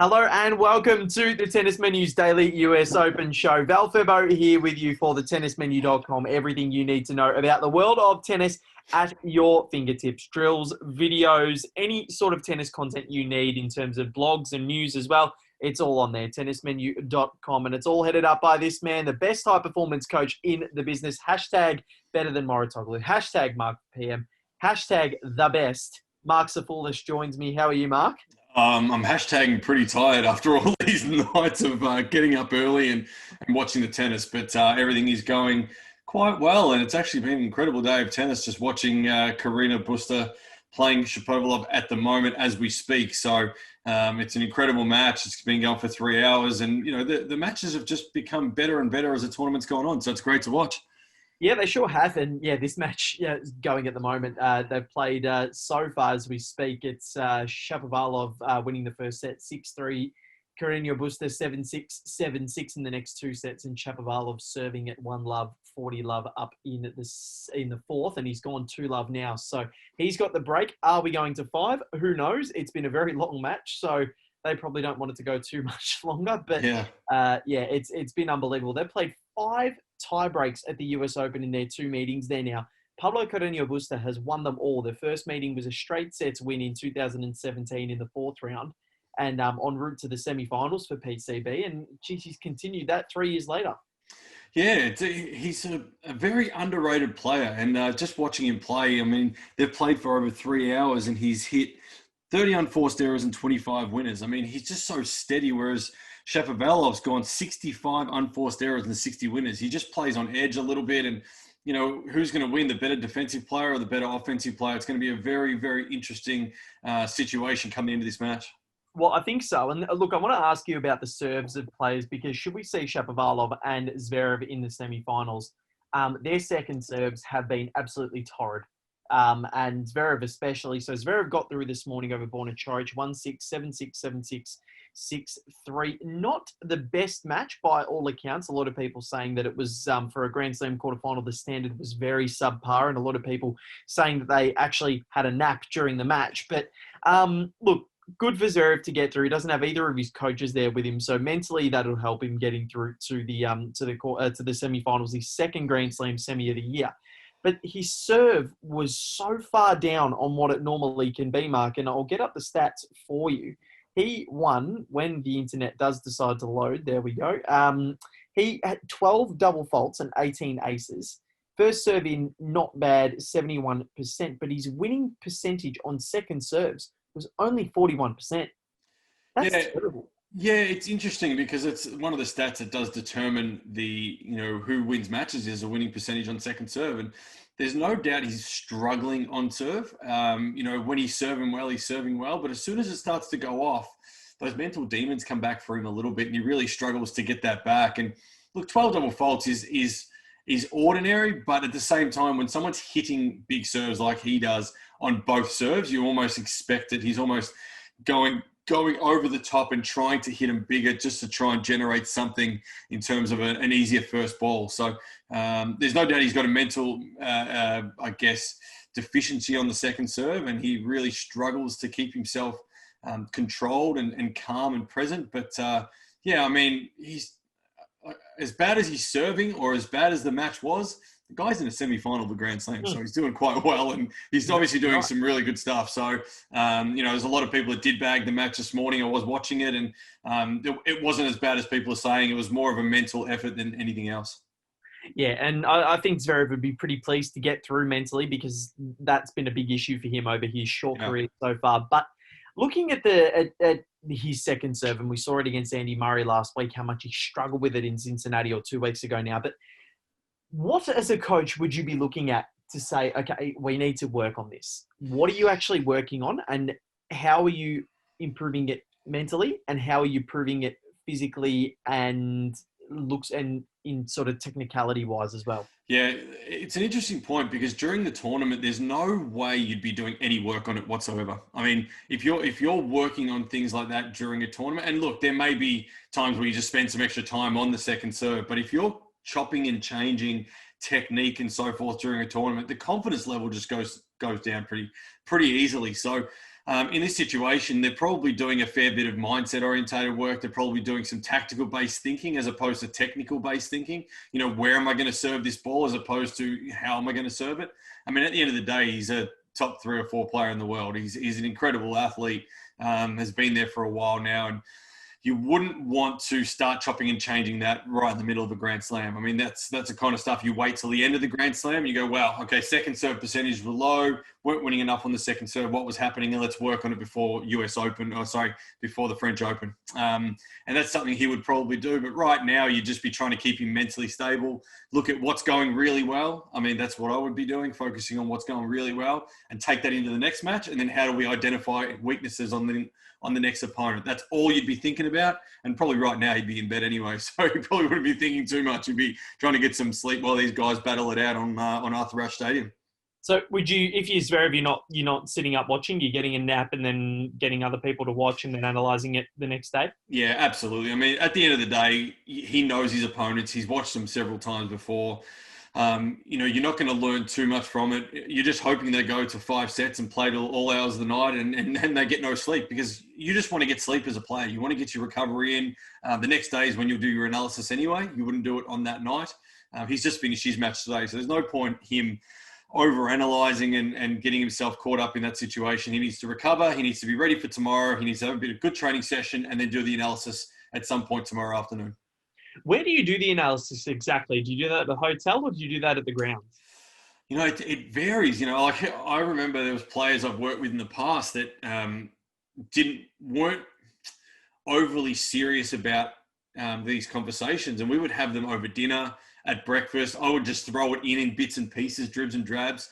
Hello and welcome to the Tennis Menu's Daily US Open Show. Val here with you for the tennismenu.com. Everything you need to know about the world of tennis at your fingertips. Drills, videos, any sort of tennis content you need in terms of blogs and news as well. It's all on there, tennismenu.com. And it's all headed up by this man, the best high performance coach in the business. Hashtag better than Moritoglu. Hashtag Mark PM. Hashtag the best. Mark Safulis joins me. How are you, Mark? I'm hashtagging pretty tired after all these nights of getting up early and watching the tennis, but everything is going quite well, and it's actually been an incredible day of tennis, just watching Karina Buster playing Shapovalov at the moment as we speak. So it's an incredible match. It's been going for 3 hours, and the matches have just become better and better as the tournament's gone on, so it's great to watch. Yeah, they sure have. And yeah, this match is going at the moment. They've played so far as we speak. It's Shapovalov winning the first set 6-3. Carreño Busta 7-6, 7-6 in the next two sets. And Shapovalov serving at 1-love, 40-love up in the fourth. And he's gone 2-love now. So he's got the break. Are we going to 5? Who knows? It's been a very long match. So they probably don't want it to go too much longer. But Yeah. It's been unbelievable. They've played 5 tie breaks at the US Open in their 2 meetings there now. Pablo Carreño Busta has won them all. The first meeting was a straight sets win in 2017 in the 4th round and en route to the semi-finals for PCB. And he's continued that 3 years later. Yeah, he's a very underrated player. And just watching him play, I mean, they've played for over 3 hours and he's hit 30 unforced errors and 25 winners. I mean, he's just so steady, whereas Shapovalov's gone 65 unforced errors and 60 winners. He just plays on edge a little bit. And, who's going to win, the better defensive player or the better offensive player? It's going to be a very, very interesting situation coming into this match. Well, I think so. And look, I want to ask you about the serves of players because should we see Shapovalov and Zverev in the semi-finals? Their second serves have been absolutely torrid. And Zverev especially. So Zverev got through this morning over Borna Coric, 1-6, 7-6, 7-6, 6-3. Not the best match by all accounts. A lot of people saying that it was, for a Grand Slam quarterfinal, the standard was very subpar, and a lot of people saying that they actually had a nap during the match. But look, good for Zverev to get through. He doesn't have either of his coaches there with him, so mentally that'll help him getting through to the semi-finals, his second Grand Slam semi of the year. But his serve was so far down on what it normally can be, Mark, and I'll get up the stats for you. He won when the internet does decide to load. There we go. He had 12 double faults and 18 aces. First serve in, not bad, 71%, but his winning percentage on second serves was only 41%. That's terrible. Yeah, it's interesting because it's one of the stats that does determine who wins matches is a winning percentage on second serve. And there's no doubt he's struggling on serve. When he's serving well, he's serving well. But as soon as it starts to go off, those mental demons come back for him a little bit and he really struggles to get that back. And look, 12 double faults is ordinary, but at the same time, when someone's hitting big serves like he does on both serves, you almost expect it. He's almost going over the top and trying to hit him bigger just to try and generate something in terms of an easier first ball. So there's no doubt he's got a mental, deficiency on the second serve, and he really struggles to keep himself controlled and calm and present. But he's as bad as he's serving or as bad as the match was, the guy's in a semi-final of the Grand Slam, so he's doing quite well, and he's obviously doing some really good stuff. So, there's a lot of people that did bag the match this morning. I was watching it, and it wasn't as bad as people are saying. It was more of a mental effort than anything else. Yeah, and I think Zverev would be pretty pleased to get through mentally because that's been a big issue for him over his short career so far. But looking at his second serve, and we saw it against Andy Murray last week, how much he struggled with it in Cincinnati or 2 weeks ago now. But what, as a coach, would you be looking at to say, okay, we need to work on this? What are you actually working on, and how are you improving it mentally, and how are you improving it physically and looks and in sort of technicality wise as well? Yeah, it's an interesting point because during the tournament, there's no way you'd be doing any work on it whatsoever. I mean, if you're working on things like that during a tournament, and look, there may be times where you just spend some extra time on the second serve, but if you're chopping and changing technique and so forth during a tournament, the confidence level just goes down pretty easily. So In this situation, they're probably doing a fair bit of mindset-orientated work. They're probably doing some tactical-based thinking as opposed to technical-based thinking. You know, where am I going to serve this ball as opposed to how am I going to serve it? I mean, at the end of the day, he's a top 3 or 4 player in the world. He's an incredible athlete, has been there for a while now, and you wouldn't want to start chopping and changing that right in the middle of a Grand Slam. I mean, that's the kind of stuff you wait till the end of the Grand Slam. You go, wow, okay, second serve percentage were low, weren't winning enough on the second serve. What was happening? And let's work on it before before the French Open. And that's something he would probably do. But right now, you'd just be trying to keep him mentally stable. Look at what's going really well. I mean, that's what I would be doing, focusing on what's going really well and take that into the next match. And then how do we identify weaknesses on the next opponent? That's all you'd be thinking about. And probably right now he'd be in bed anyway, so he probably wouldn't be thinking too much. He'd be trying to get some sleep while these guys battle it out on Arthur Ashe Stadium. So would you, if you're Zverev, you're not sitting up watching, you're getting a nap and then getting other people to watch and then analysing it the next day? Yeah, absolutely. I mean, at the end of the day, he knows his opponents. He's watched them several times before. You know, you're not going to learn too much from it. You're just hoping they go to 5 sets and play till all hours of the night and they get no sleep, because you just want to get sleep as a player. You want to get your recovery in. The next day is when you'll do your analysis anyway. You wouldn't do it on that night. He's just finished his match today, so there's no point him over-analysing and getting himself caught up in that situation. He needs to recover. He needs to be ready for tomorrow. He needs to have a bit of good training session and then do the analysis at some point tomorrow afternoon. Where do you do the analysis exactly? Do you do that at the hotel or do you do that at the grounds? You know, it varies. You know, like I remember there was players I've worked with in the past that weren't overly serious about these conversations, and we would have them over dinner, at breakfast. I would just throw it in bits and pieces, dribs and drabs.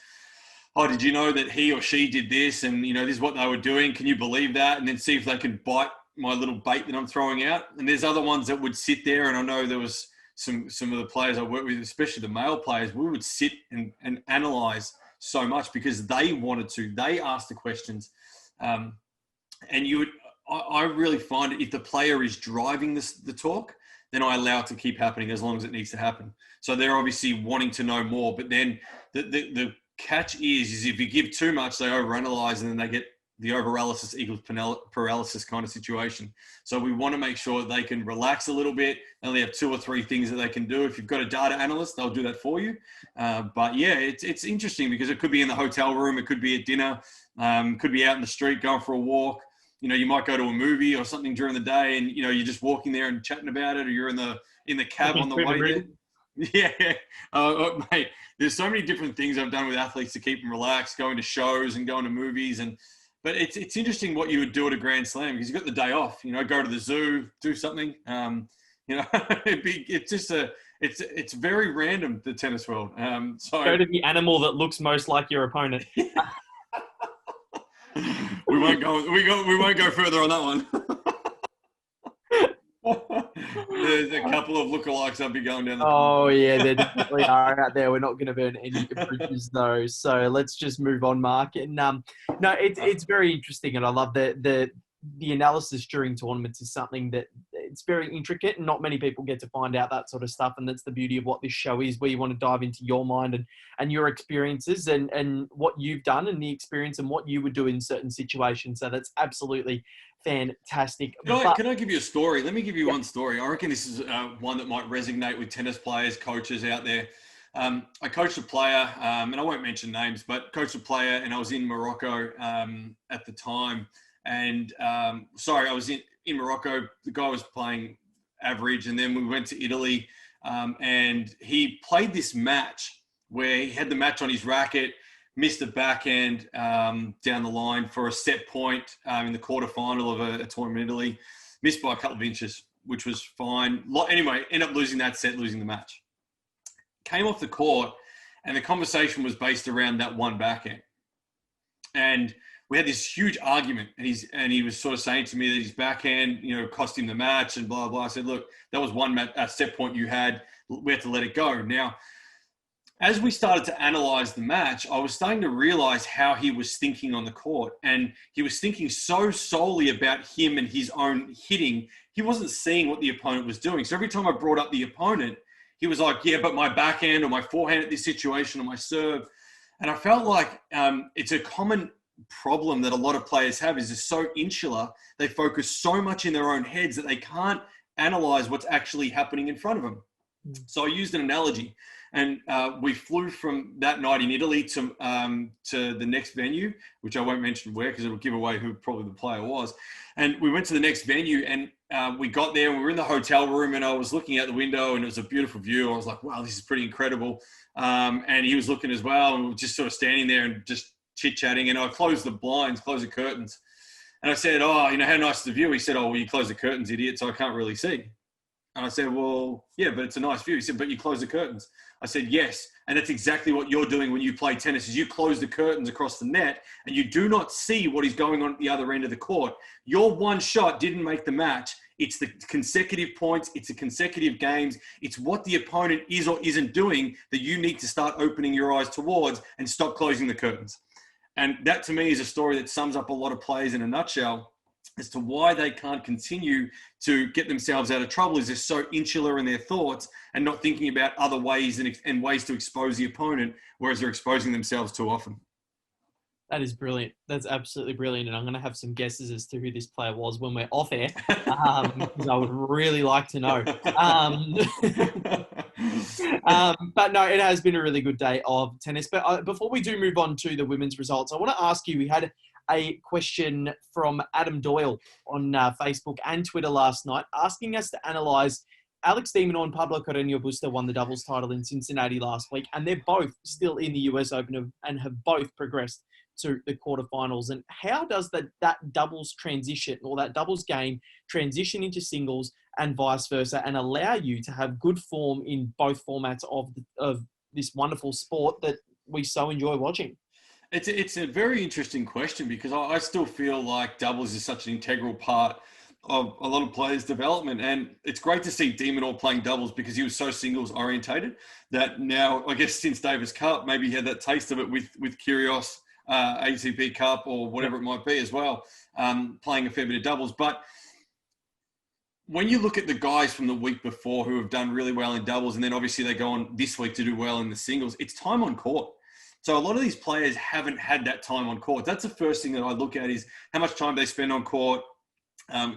Oh, did you know that he or she did this? And, you know, this is what they were doing. Can you believe that? And then see if they can bite my little bait that I'm throwing out. And there's other ones that would sit there. And I know there was some of the players I worked with, especially the male players, we would sit and analyze so much because they wanted to. They asked the questions. And I really find if the player is driving the talk, then I allow it to keep happening as long as it needs to happen. So they're obviously wanting to know more. But then the catch is if you give too much, they overanalyze and then they get the overanalysis equals paralysis kind of situation. So we want to make sure they can relax a little bit. They only have 2 or 3 things that they can do. If you've got a data analyst, they'll do that for you. But yeah, it's interesting because it could be in the hotel room. It could be at dinner. Could be out in the street going for a walk. You know, you might go to a movie or something during the day and, you know, you're just walking there and chatting about it, or you're in the cab on the way there. Yeah. Mate, there's so many different things I've done with athletes to keep them relaxed, going to shows and going to movies. But it's interesting what you would do at a Grand Slam because you've got the day off, you know, go to the zoo, do something. You know, it's very random, the tennis world. So go to the animal that looks most like your opponent. We won't go further on that one. There's a couple of lookalikes I'll be going down the Oh, yeah, there definitely are out there. We're not going to burn any bridges, though. So let's just move on, Mark. And no, it's very interesting, and I love the analysis during tournaments is something that it's very intricate, and not many people get to find out that sort of stuff. And that's the beauty of what this show is, where you want to dive into your mind and your experiences and what you've done and the experience and what you would do in certain situations. So that's absolutely fantastic. Can I give you a story? Let me give you one story. I reckon this is one that might resonate with tennis players, coaches out there. I coached a player, and I won't mention names, but coached a player, and I was in Morocco at the time. And I was in Morocco. The guy was playing average, and then we went to Italy, and he played this match where he had the match on his racket, missed a backhand down the line for a set point in the quarterfinal of a tournament in Italy, missed by a couple of inches, which was fine. Anyway, ended up losing that set, losing the match. Came off the court, and the conversation was based around that one backhand. And we had this huge argument, and he was sort of saying to me that his backhand, you know, cost him the match and blah, blah. I said, look, that was one set point you had. We had to let it go. Now, as we started to analyze the match, I was starting to realize how he was thinking on the court. And he was thinking so solely about him and his own hitting. He wasn't seeing what the opponent was doing. So every time I brought up the opponent, he was like, yeah, but my backhand or my forehand at this situation or my serve. And I felt like it's a common problem that a lot of players have is they're so insular. They focus so much in their own heads that they can't analyze what's actually happening in front of them. So I used an analogy, and we flew from that night in Italy to the next venue, which I won't mention where because it'll give away who probably the player was. And we went to the next venue, and we got there, and we were in the hotel room, and I was looking out the window, and it was a beautiful view. I was like, wow, this is pretty incredible. And he was looking as well, and we were just sort of standing there and just chit-chatting. And I closed the blinds, closed the curtains. And I said, oh, you know, how nice is the view? He said, oh, well, you close the curtains, idiot, so I can't really see. And I said, well, yeah, but it's a nice view. He said, but you close the curtains. I said, yes. And that's exactly what you're doing when you play tennis is you close the curtains across the net and you do not see what is going on at the other end of the court. Your one shot didn't make the match. It's the consecutive points. It's the consecutive games. It's what the opponent is or isn't doing that you need to start opening your eyes towards and stop closing the curtains. And that to me is a story that sums up a lot of players in a nutshell as to why they can't continue to get themselves out of trouble is they're so insular in their thoughts and not thinking about other ways and ways to expose the opponent, whereas they're exposing themselves too often. That is brilliant. That's absolutely brilliant. And I'm going to have some guesses as to who this player was when we're off air, because I would really like to know. But no, it has been a really good day of tennis. But before we do move on to the women's results, I want to ask you, we had a question from Adam Doyle on Facebook and Twitter last night asking us to analyse Alex de Minaur and Pablo Carreño Busta won the doubles title in Cincinnati last week, and they're both still in the US Open and have both progressed to the quarterfinals. And how does that doubles transition or that doubles game transition into singles and vice versa and allow you to have good form in both formats of this wonderful sport that we so enjoy watching? It's a very interesting question because I still feel like doubles is such an integral part of a lot of players' development. And it's great to see de Minaur playing doubles because he was so singles orientated that now, I guess since Davis Cup, maybe he had that taste of it with Kyrgios, ATP Cup or whatever it might be as well, playing a fair bit of doubles. But when you look at the guys from the week before who have done really well in doubles, and then obviously they go on this week to do well in the singles, it's time on court. So a lot of these players haven't had that time on court. That's the first thing that I look at is how much time they spend on court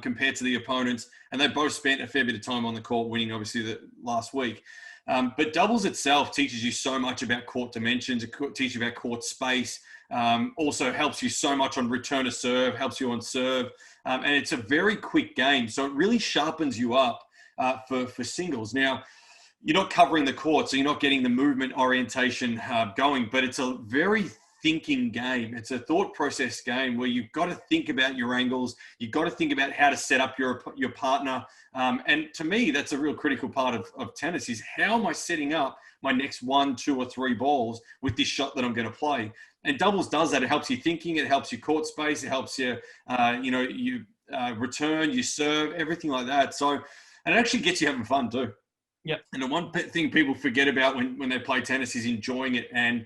compared to the opponents. And they both spent a fair bit of time on the court, winning obviously the last week. But doubles itself teaches you so much about court dimensions. It teaches you about court space. Also helps you so much on return to serve, helps you on serve. And it's a very quick game. So it really sharpens you up for singles. Now, you're not covering the court, so you're not getting the movement orientation going, but it's a very thinking game. It's a thought process game where you've got to think about your angles. You've got to think about how to set up your partner. And to me, that's a real critical part of tennis is how am I setting up my next 1, 2, or 3 balls with this shot that I'm going to play? And doubles does that. It helps you thinking. It helps you court space. It helps you, you return, you serve, everything like that. So, and it actually gets you having fun too. Yeah. And the one thing people forget about when they play tennis is enjoying it. And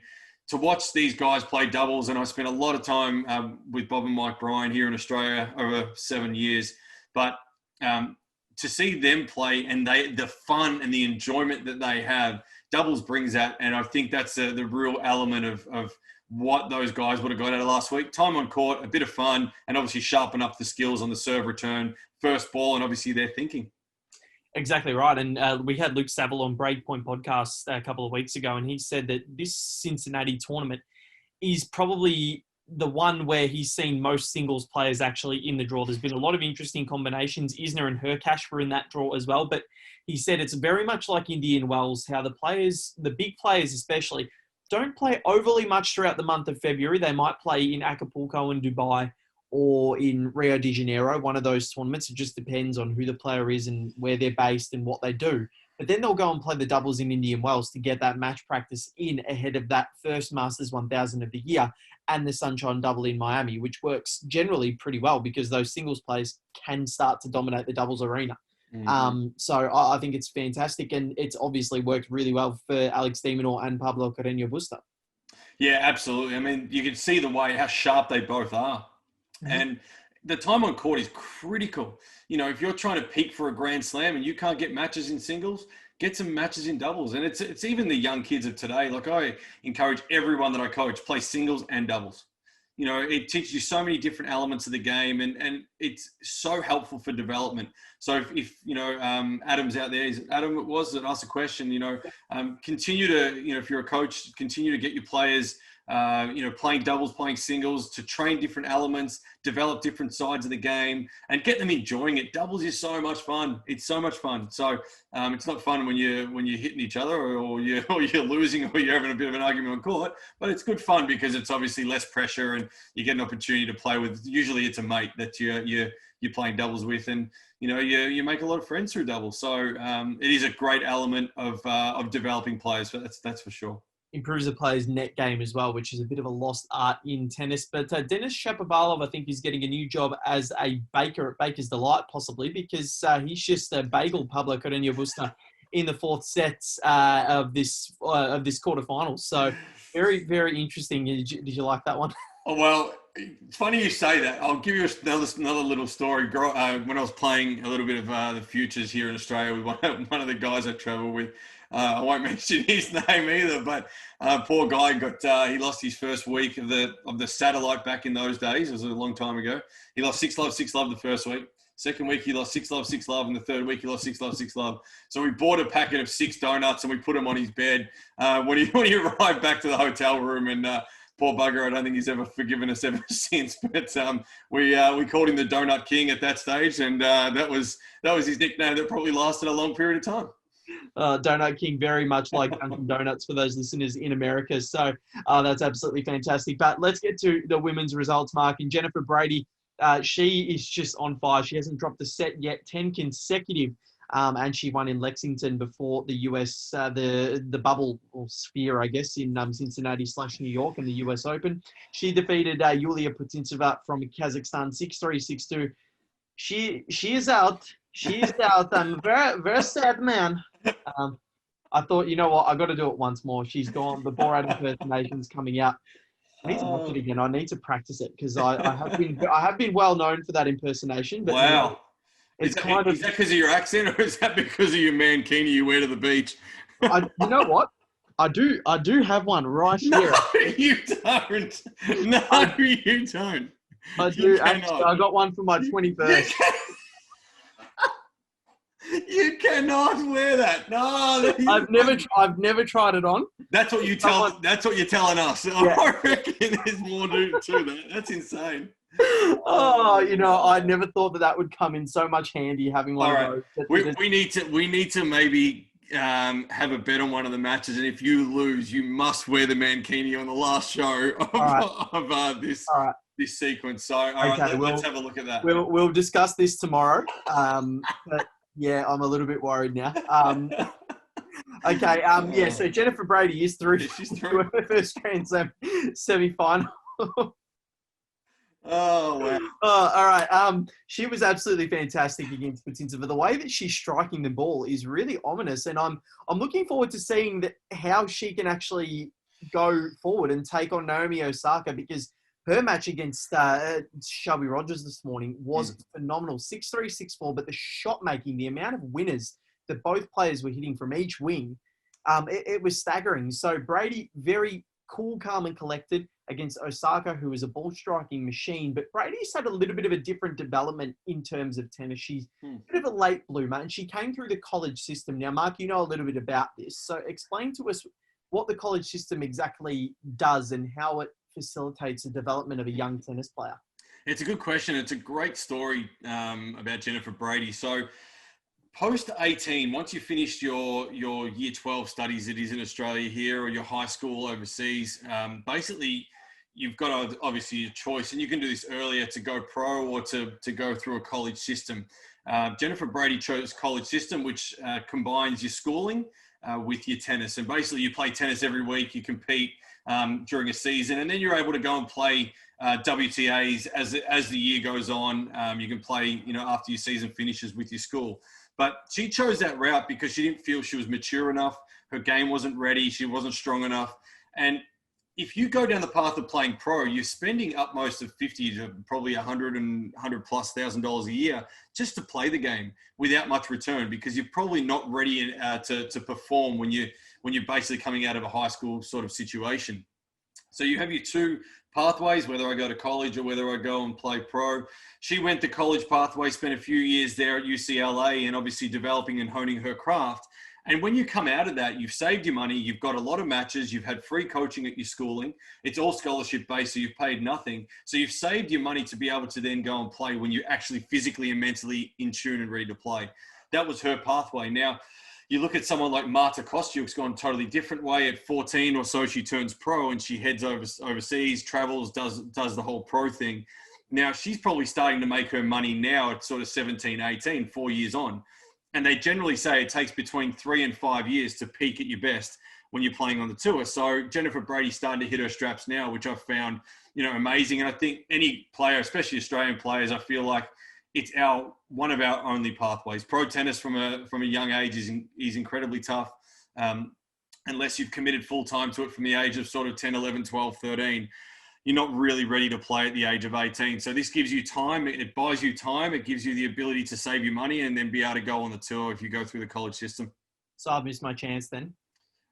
to watch these guys play doubles, and I spent a lot of time with Bob and Mike Bryan here in Australia over 7 years, but to see them play and the fun and the enjoyment that they have, doubles brings that. And I think that's the real element of what those guys would have got out of last week. Time on court, a bit of fun, and obviously sharpen up the skills on the serve return, first ball, and obviously their thinking. Exactly right. And we had Luke Saville on Breakpoint podcast a couple of weeks ago, and he said that this Cincinnati tournament is probably the one where he's seen most singles players actually in the draw. There's been a lot of interesting combinations. Isner and Hurkacz were in that draw as well. But he said it's very much like Indian Wells, how the players, the big players especially, don't play overly much throughout the month of February. They might play in Acapulco and Dubai or in Rio de Janeiro, one of those tournaments. It just depends on who the player is and where they're based and what they do. But then they'll go and play the doubles in Indian Wells to get that match practice in ahead of that first Masters 1000 of the year and the Sunshine Double in Miami, which works generally pretty well because those singles players can start to dominate the doubles arena. Mm-hmm. So I think it's fantastic, and it's obviously worked really well for Alex de Minaur and Pablo Carreño Busta. Yeah, absolutely. I mean, you can see the way how sharp they both are. Mm-hmm. And the time on court is critical. You know, if you're trying to peak for a Grand Slam and you can't get matches in singles, get some matches in doubles. And it's even the young kids of today. Like I encourage everyone that I coach, play singles and doubles. it teaches you so many different elements of the game, and it's so helpful for development. So if Adam's out there, Adam it was that asked a question, continue to, if you're a coach, continue to get your players, playing doubles, playing singles, to train different elements, develop different sides of the game, and get them enjoying it. Doubles is so much fun. It's so much fun. So it's not fun when you're hitting each other, or you're losing, or you're having a bit of an argument on court. But it's good fun because it's obviously less pressure, and you get an opportunity to play with. Usually, it's a mate that you're playing doubles with, and you make a lot of friends through doubles. So it is a great element of developing players. But that's for sure. Improves the player's net game as well, which is a bit of a lost art in tennis. But Denis Shapovalov, I think, is getting a new job as a baker at Baker's Delight, possibly, because he's just a bagel Pablo Carreño Busta in the fourth set of this quarterfinals. So very, very interesting. Did you like that one? Oh, well, it's funny you say that. I'll give you another little story. When I was playing a little bit of the futures here in Australia with one of the guys I travel with, I won't mention his name either, but poor guy he lost his first week of the satellite back in those days. It was a long time ago. He lost 6-love the first week. Second week, he lost 6-love, and the third week, he lost 6-love. So we bought a packet of 6 donuts and we put them on his bed when he arrived back to the hotel room. And poor bugger, I don't think he's ever forgiven us ever since. But we called him the Donut King at that stage, and that was his nickname that probably lasted a long period of time. Donut King, very much like Dunkin' Donuts for those listeners in America. So that's absolutely fantastic. But let's get to the women's results, Mark. And Jennifer Brady, she is just on fire. She hasn't dropped a set yet, 10 consecutive. And she won in Lexington before the US, the bubble or sphere, I guess, in Cincinnati/New York in the US Open. She defeated Yulia Putintseva from Kazakhstan 6-3, 6-2. She is out. She is out. I'm very, very sad, man. I thought, you know what? I got to do it once more. She's gone. The Borat impersonation's coming out. I need to watch it again. I need to practice it because I have been well known for that impersonation. But wow. Is that because of your accent, or is that because of your mankini you wear to the beach? You know what? I do have one right here. No, you don't. No, you don't. I do. Actually, I got one for my 21st. You cannot wear that. No, I've never tried it on. That's what you tell. That's what you're telling us. Yeah. I reckon there's more to that. That's insane. Oh, I never thought that would come in so much handy having one of those. We need to maybe have a bet on one of the matches, and if you lose, you must wear the mankini on the last show of this sequence. So let's have a look at that. We'll discuss this tomorrow. But yeah, I'm a little bit worried now. Okay. Yeah. So Jennifer Brady is through. She's through her first Grand Slam semi-final. Oh, wow. All right. She was absolutely fantastic against Putintseva. The way that she's striking the ball is really ominous, and I'm looking forward to seeing how she can actually go forward and take on Naomi Osaka, because her match against Shelby Rogers this morning was phenomenal. 6-3, 6-4, but the shot making, the amount of winners that both players were hitting from each wing, it was staggering. So Brady, very cool, calm and collected against Osaka, who is a ball striking machine. But Brady's had a little bit of a different development in terms of tennis. She's a bit of a late bloomer, and she came through the college system. Now, Mark, you know a little bit about this. So explain to us what the college system exactly does and how it facilitates the development of a young tennis player. It's a good question. It's a great story about Jennifer Brady. So post 18, once you finished your year 12 studies, it is in Australia here, or your high school overseas, basically you've got obviously a choice, and you can do this earlier to go pro or to go through a college system. Jennifer Brady chose college system, which combines your schooling with your tennis. And basically you play tennis every week, you compete during a season, and then you're able to go and play WTAs as the year goes on. You can play, after your season finishes with your school. But she chose that route because she didn't feel she was mature enough. Her game wasn't ready. She wasn't strong enough. And if you go down the path of playing pro, you're spending upmost of $50 to probably $100,000+ a year just to play the game without much return, because you're probably not ready to perform when you're basically coming out of a high school sort of situation. So you have your two pathways, whether I go to college or whether I go and play pro. She went the college pathway, spent a few years there at UCLA and obviously developing and honing her craft. And when you come out of that, you've saved your money, you've got a lot of matches, you've had free coaching at your schooling. It's all scholarship based, so you've paid nothing. So you've saved your money to be able to then go and play when you're actually physically and mentally in tune and ready to play. That was her pathway. Now, you look at someone like Marta Kostyuk's gone a totally different way. At 14 or so, she turns pro and she heads overseas, travels, does the whole pro thing. Now, she's probably starting to make her money now at sort of 17, 18, 4 years on. And they generally say it takes between 3 and 5 years to peak at your best when you're playing on the tour. So Jennifer Brady's starting to hit her straps now, which I've found, amazing. And I think any player, especially Australian players, I feel like it's one of our only pathways. Pro tennis from a young age is incredibly tough. Unless you've committed full time to it from the age of sort of 10, 11, 12, 13. You're not really ready to play at the age of 18. So this gives you time. It buys you time. It gives you the ability to save your money and then be able to go on the tour if you go through the college system. So I've missed my chance then?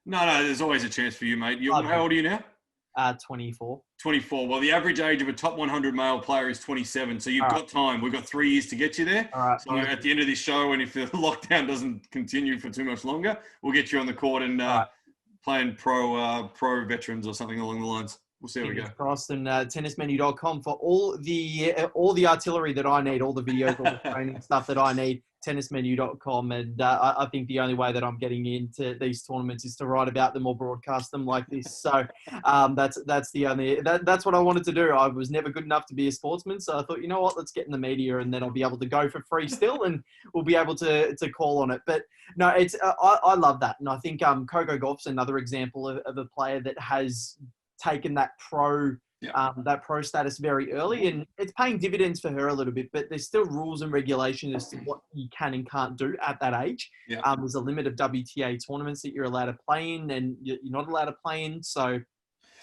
No, there's always a chance for you, mate. How old are you now? 24. 24. Well, the average age of a top 100 male player is 27. So you've got time. We've got 3 years to get you there. All right. So at the end of this show, and if the lockdown doesn't continue for too much longer, we'll get you on the court and playing pro veterans or something along the lines. We'll see how we go. Crossed and tennismenu.com for all the artillery that I need, all the videos, all the training stuff that I need. Tennismenu.com, and I think the only way that I'm getting into these tournaments is to write about them or broadcast them like this. So that's what I wanted to do. I was never good enough to be a sportsman, so I thought, you know what, let's get in the media, and then I'll be able to go for free still, and we'll be able to call on it. But no, it's I love that, and I think Coco Gauff's another example of a player that has taken that pro status very early, and it's paying dividends for her a little bit, but there's still rules and regulations as to what you can and can't do at that age. There's a limit of WTA tournaments that you're allowed to play in and you're not allowed to play in. So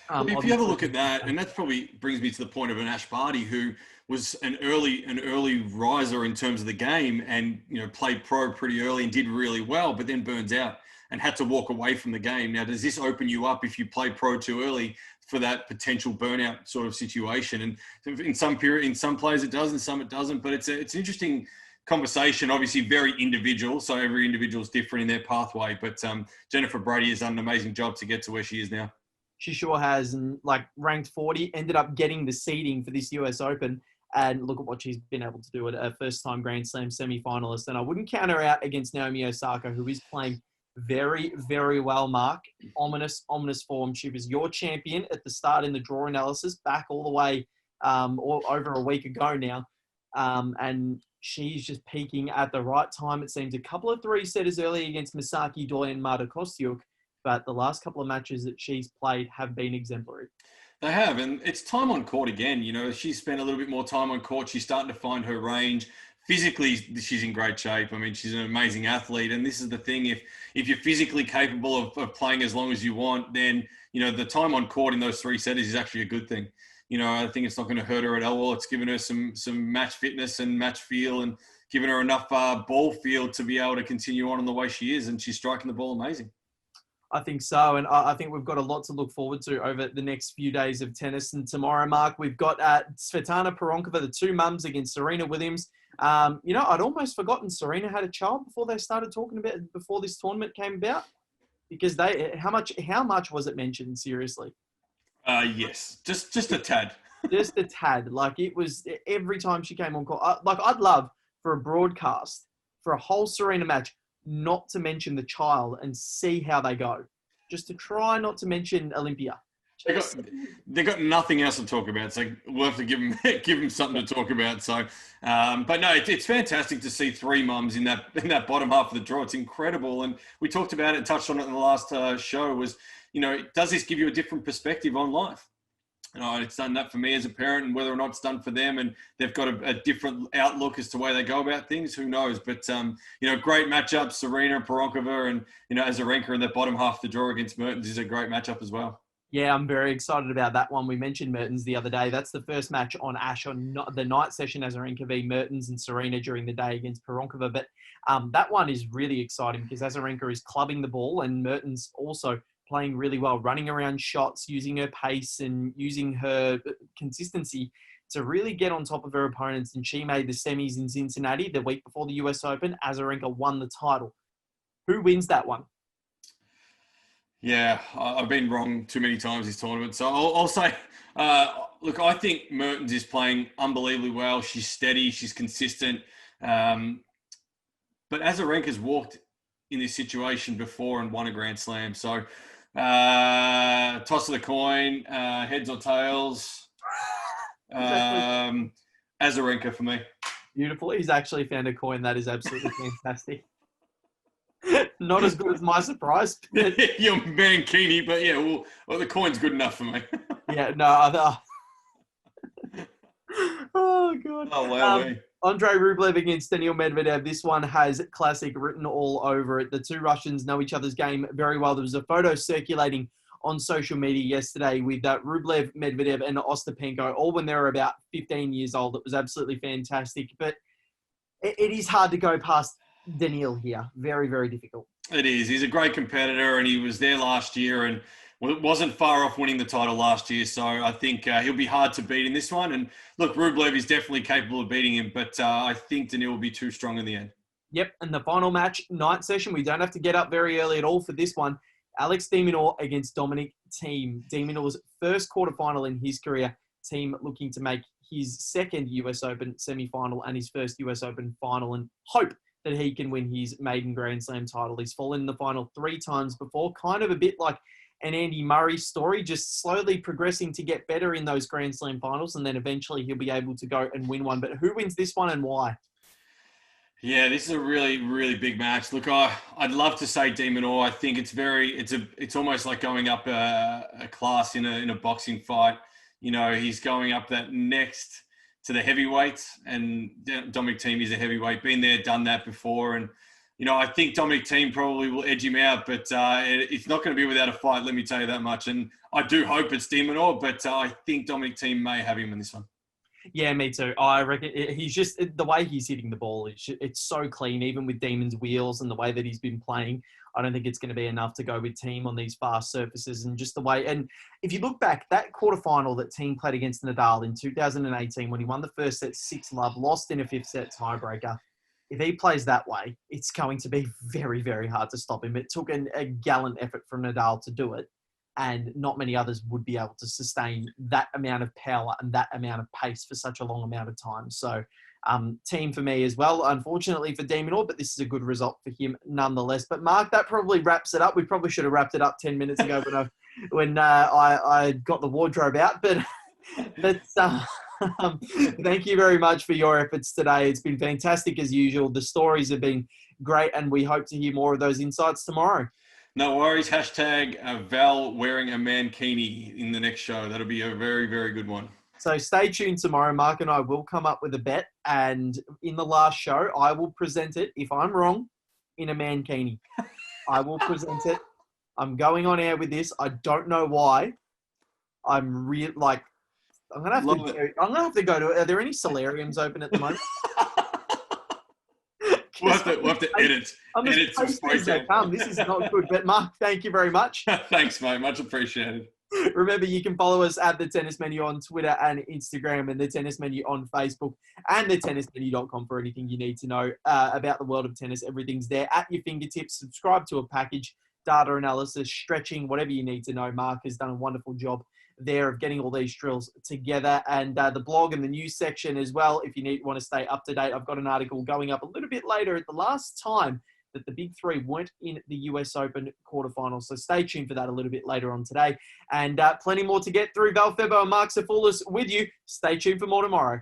if you have a look at that, and that probably brings me to the point of an Ash Barty who was an early riser in terms of the game and played pro pretty early and did really well, but then burns out and had to walk away from the game. Now, does this open you up if you play pro too early for that potential burnout sort of situation? And in some players it does, and some it doesn't. But it's an interesting conversation. Obviously, very individual. So every individual is different in their pathway. But Jennifer Brady has done an amazing job to get to where she is now. She sure has, and ranked 40, ended up getting the seeding for this US Open. And look at what she's been able to do at a first-time Grand Slam semi-finalist. And I wouldn't count her out against Naomi Osaka, who is playing very, very well, Mark. Ominous form. She was your champion at the start in the draw analysis, back all the way over a week ago now. And she's just peaking at the right time. It seems a couple of 3-setters early against Misaki Doi and Marta Kostyuk, but the last couple of matches that she's played have been exemplary. They have, and it's time on court again. She's spent a little bit more time on court. She's starting to find her range. Physically, she's in great shape. I mean, she's an amazing athlete. And this is the thing, if you're physically capable of playing as long as you want, then, the time on court in those 3 setters is actually a good thing. I think it's not going to hurt her at all. It's given her some match fitness and match feel and given her enough ball feel to be able to continue on the way she is. And she's striking the ball amazing. I think so, and I think we've got a lot to look forward to over the next few days of tennis. And tomorrow, Mark, we've got Svetlana Pironkova, the 2 mums against Serena Williams. I'd almost forgotten Serena had a child before they started talking about it, before this tournament came about, because how much was it mentioned? Seriously? Yes, just a tad. Just a tad. It was every time she came on court. I'd love for a broadcast for a whole Serena match not to mention the child and see how they go. Just to try not to mention Olympia. They got nothing else to talk about, so we'll have to give them something to talk about. So, but no, it's fantastic to see 3 mums in that bottom half of the draw. It's incredible, and we talked about it, touched on it in the last show. Was does this give you a different perspective on life? It's done that for me as a parent, and whether or not it's done for them, and they've got a different outlook as to the way they go about things, who knows? But, great matchup, Serena and Pironkova, and, Azarenka in that bottom half of the draw against Mertens is a great matchup as well. Yeah, I'm very excited about that one. We mentioned Mertens the other day. That's the first match on Ash on the night session, Azarenka v Mertens, and Serena during the day against Pironkova. But that one is really exciting because Azarenka is clubbing the ball, and Mertens also playing really well, running around shots, using her pace and using her consistency to really get on top of her opponents. And she made the semis in Cincinnati the week before the US Open. Azarenka won the title. Who wins that one? Yeah, I've been wrong too many times this tournament. So I'll say, look, I think Mertens is playing unbelievably well. She's steady. She's consistent. But Azarenka's walked in this situation before and won a Grand Slam. So toss of the coin, heads or tails. Azarenka for me. Beautiful. He's actually found a coin. That is absolutely fantastic. Not as good as my surprise. You're Mankini, but yeah, well, the coin's good enough for me. Yeah, no. Oh, God. Oh, wow. Andrei Rublev against Daniil Medvedev. This one has classic written all over it. The two Russians know each other's game very well. There was a photo circulating on social media yesterday with Rublev, Medvedev, and Ostapenko, all when they were about 15 years old. It was absolutely fantastic. But it is hard to go past Daniil here. Very, very difficult. It is. He's a great competitor, and he was there last year and wasn't far off winning the title last year. So I think he'll be hard to beat in this one. And look, Rublev is definitely capable of beating him, but I think Daniil will be too strong in the end. Yep, and the final match, night session, we don't have to get up very early at all for this one. Alex de Minaur against Dominic Thiem. De Minaur's first quarterfinal in his career. Thiem looking to make his second US Open semi-final and his first US Open final, and hope that he can win his maiden Grand Slam title. He's fallen in the final 3 times before, kind of a bit like an Andy Murray story, just slowly progressing to get better in those Grand Slam finals, and then eventually he'll be able to go and win one. But who wins this one and why? Yeah, this is a really, really big match. Look, I'd love to say de Minaur. I think it's almost like going up a class in a boxing fight. You know, he's going up that next to the heavyweights, and Dominic Thiem is a heavyweight. Been there, done that before, and you know, I think Dominic Thiem probably will edge him out, but it's not going to be without a fight. Let me tell you that much. And I do hope it's de Minaur, but I think Dominic Thiem may have him in this one. Yeah, me too. I reckon he's just, the way he's hitting the ball, it's so clean, even with Demon's wheels and the way that he's been playing. I don't think it's going to be enough to go with Thiem on these fast surfaces, and just the way. And if you look back, that quarterfinal that Thiem played against Nadal in 2018, when he won the first set 6-love, lost in a 5th set tiebreaker. If he plays that way, it's going to be very, very hard to stop him. It took a gallant effort from Nadal to do it, and not many others would be able to sustain that amount of power and that amount of pace for such a long amount of time. So Thiem for me as well, unfortunately for de Minaur, but this is a good result for him nonetheless. But Mark, that probably wraps it up. We probably should have wrapped it up 10 minutes ago when I got the wardrobe out. But thank you very much for your efforts today. It's been fantastic as usual. The stories have been great, and we hope to hear more of those insights tomorrow. No worries. Hashtag Val wearing a mankini in the next show. That'll be a very, very good one. So stay tuned tomorrow. Mark and I will come up with a bet, and in the last show, I will present it, if I'm wrong, in a mankini. I will present it. I'm going on air with this. I don't know why. I'm gonna have to go to. Are there any solariums open at the moment? We'll have to edit. Some as they come. This is not good. But Mark, thank you very much. Thanks, mate. Much appreciated. Remember, you can follow us at The Tennis Menu on Twitter and Instagram, and The Tennis Menu on Facebook, and thetennismenu.com for anything you need to know about the world of tennis. Everything's there at your fingertips. Subscribe to a package, data analysis, stretching, whatever you need to know. Mark has done a wonderful job there of getting all these drills together, and the blog and the news section as well. If you want to stay up to date, I've got an article going up a little bit later at the last time that the big 3 weren't in the US Open quarterfinals. So stay tuned for that a little bit later on today. And plenty more to get through. Val Febo and Marc Safoulis with you. Stay tuned for more tomorrow.